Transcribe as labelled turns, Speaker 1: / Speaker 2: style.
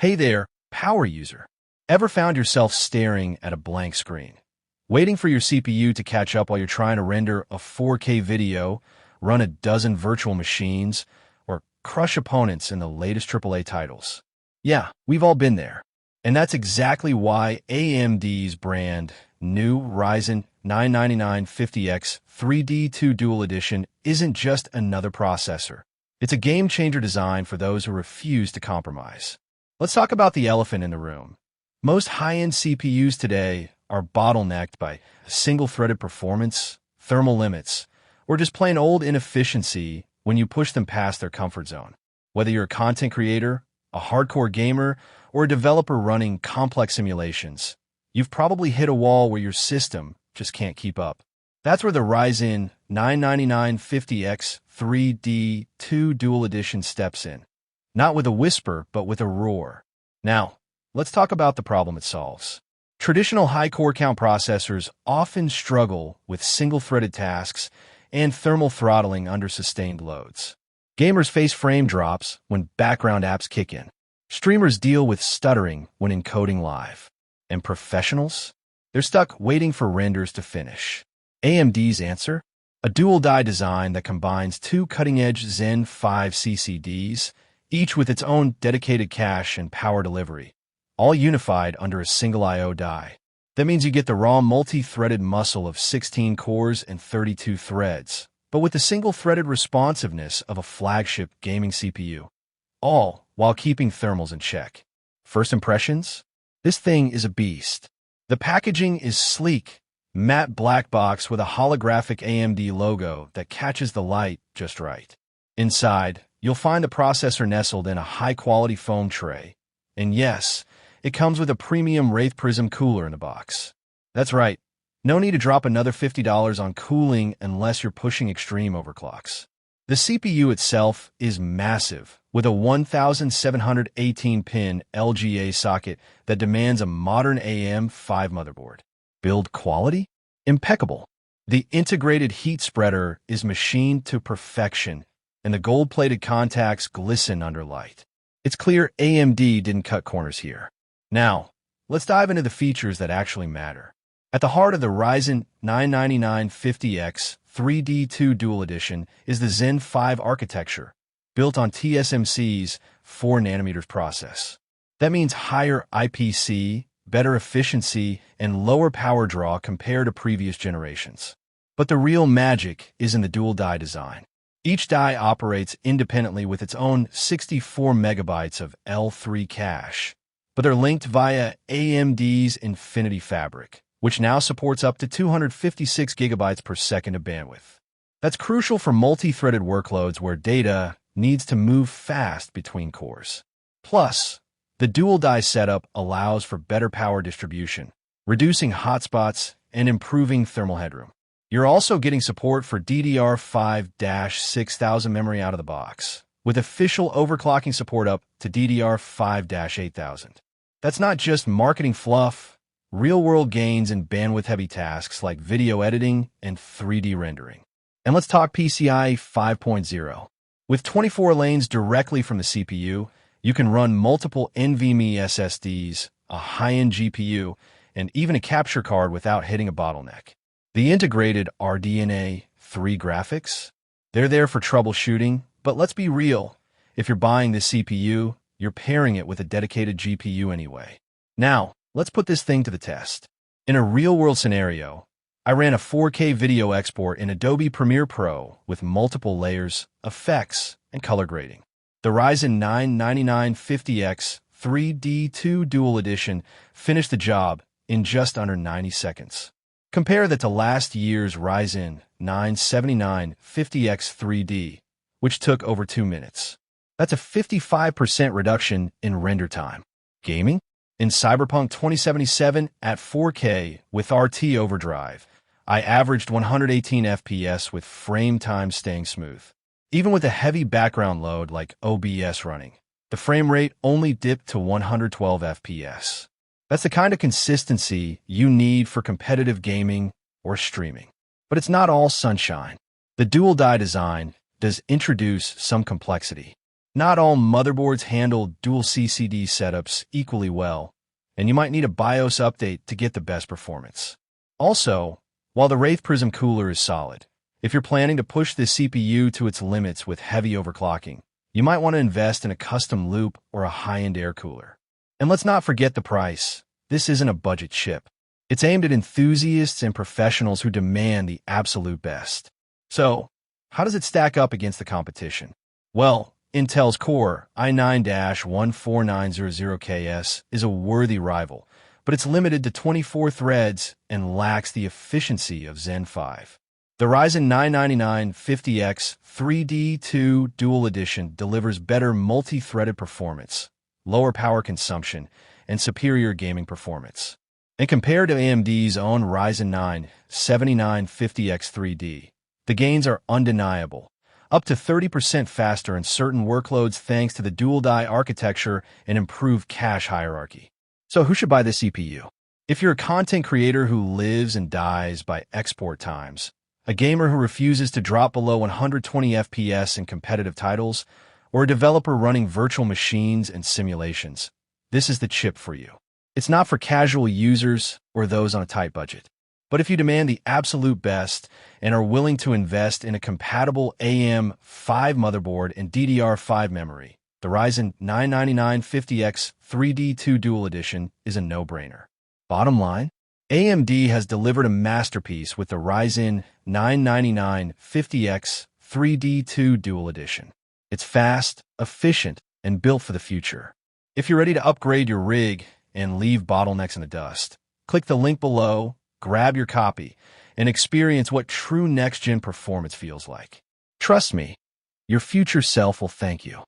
Speaker 1: Hey there, power user. Ever found yourself staring at a blank screen, waiting for your CPU to catch up while you're trying to render a 4K video, run a dozen virtual machines, or crush opponents in the latest AAA titles? Yeah, we've all been there. And that's exactly why AMD's brand new Ryzen 9 50X 3D2 Dual Edition isn't just another processor. It's a game-changer design for those who refuse to compromise. Let's talk about the elephant in the room. Most high-end CPUs today are bottlenecked by single-threaded performance, thermal limits, or just plain old inefficiency when you push them past their comfort zone. Whether you're a content creator, a hardcore gamer, or a developer running complex simulations, you've probably hit a wall where your system just can't keep up. That's where the Ryzen 9 50X 3D2 Dual Edition steps in. Not with a whisper, but with a roar. Now, let's talk about the problem it solves. Traditional high core count processors often struggle with single-threaded tasks and thermal throttling under sustained loads. Gamers face frame drops when background apps kick in. Streamers deal with stuttering when encoding live. And professionals? They're stuck waiting for renders to finish. AMD's answer? A dual-die design that combines two cutting-edge Zen 5 CCDs, each with its own dedicated cache and power delivery, all unified under a single I/O die. That means you get the raw multi-threaded muscle of 16 cores and 32 threads, but with the single-threaded responsiveness of a flagship gaming CPU, all while keeping thermals in check. First impressions? This thing is a beast. The packaging is sleek, matte black box with a holographic AMD logo that catches the light just right. Inside, you'll find the processor nestled in a high-quality foam tray. And yes, it comes with a premium Wraith Prism cooler in the box. That's right, no need to drop another $50 on cooling unless you're pushing extreme overclocks. The CPU itself is massive, with a 1,718-pin LGA socket that demands a modern AM5 motherboard. Build quality? Impeccable. The integrated heat spreader is machined to perfection, and the gold-plated contacts glisten under light. It's clear AMD didn't cut corners here. Now, let's dive into the features that actually matter. At the heart of the Ryzen 9 50X 3D2 Dual Edition is the Zen 5 architecture, built on TSMC's 4nm process. That means higher IPC, better efficiency, and lower power draw compared to previous generations. But the real magic is in the dual die design. Each die operates independently with its own 64 megabytes of L3 cache, but they're linked via AMD's Infinity Fabric, which now supports up to 256 gigabytes per second of bandwidth. That's crucial for multi-threaded workloads where data needs to move fast between cores. Plus, the dual die setup allows for better power distribution, reducing hotspots and improving thermal headroom. You're also getting support for DDR5-6000 memory out of the box, with official overclocking support up to DDR5-8000. That's not just marketing fluff, real-world gains in bandwidth-heavy tasks like video editing and 3D rendering. And let's talk PCIe 5.0. With 24 lanes directly from the CPU, you can run multiple NVMe SSDs, a high-end GPU, and even a capture card without hitting a bottleneck. The integrated RDNA 3 graphics? They're there for troubleshooting, but let's be real. If you're buying this CPU, you're pairing it with a dedicated GPU anyway. Now, let's put this thing to the test. In a real-world scenario, I ran a 4K video export in Adobe Premiere Pro with multiple layers, effects, and color grading. The Ryzen 9 50X 3D2 Dual Edition finished the job in just under 90 seconds. Compare that to last year's Ryzen 9 50X 3D, which took over 2 minutes. That's a 55% reduction in render time. Gaming? In Cyberpunk 2077 at 4K with RT overdrive, I averaged 118 FPS with frame time staying smooth. Even with a heavy background load like OBS running, the frame rate only dipped to 112 FPS. That's the kind of consistency you need for competitive gaming or streaming. But it's not all sunshine. The dual die design does introduce some complexity. Not all motherboards handle dual CCD setups equally well, and you might need a BIOS update to get the best performance. Also, while the Wraith Prism cooler is solid, if you're planning to push this CPU to its limits with heavy overclocking, you might want to invest in a custom loop or a high-end air cooler. And let's not forget the price. This isn't a budget chip. It's aimed at enthusiasts and professionals who demand the absolute best. So, how does it stack up against the competition? Well, Intel's Core i9-14900KS is a worthy rival, but it's limited to 24 threads and lacks the efficiency of Zen 5. The Ryzen 99950X 3D2 Dual Edition delivers better multi-threaded performance, lower power consumption, and superior gaming performance. And compared to AMD's own Ryzen 9 7950X 3D, the gains are undeniable, up to 30% faster in certain workloads thanks to the dual-die architecture and improved cache hierarchy. So who should buy this CPU? If you're a content creator who lives and dies by export times, a gamer who refuses to drop below 120 FPS in competitive titles, or a developer running virtual machines and simulations, this is the chip for you. It's not for casual users or those on a tight budget. But if you demand the absolute best and are willing to invest in a compatible AM5 motherboard and DDR5 memory, the Ryzen 99950X 3D2 Dual Edition is a no-brainer. Bottom line, AMD has delivered a masterpiece with the Ryzen 99950X 3D2 Dual Edition. It's fast, efficient, and built for the future. If you're ready to upgrade your rig and leave bottlenecks in the dust, click the link below, grab your copy, and experience what true next-gen performance feels like. Trust me, your future self will thank you.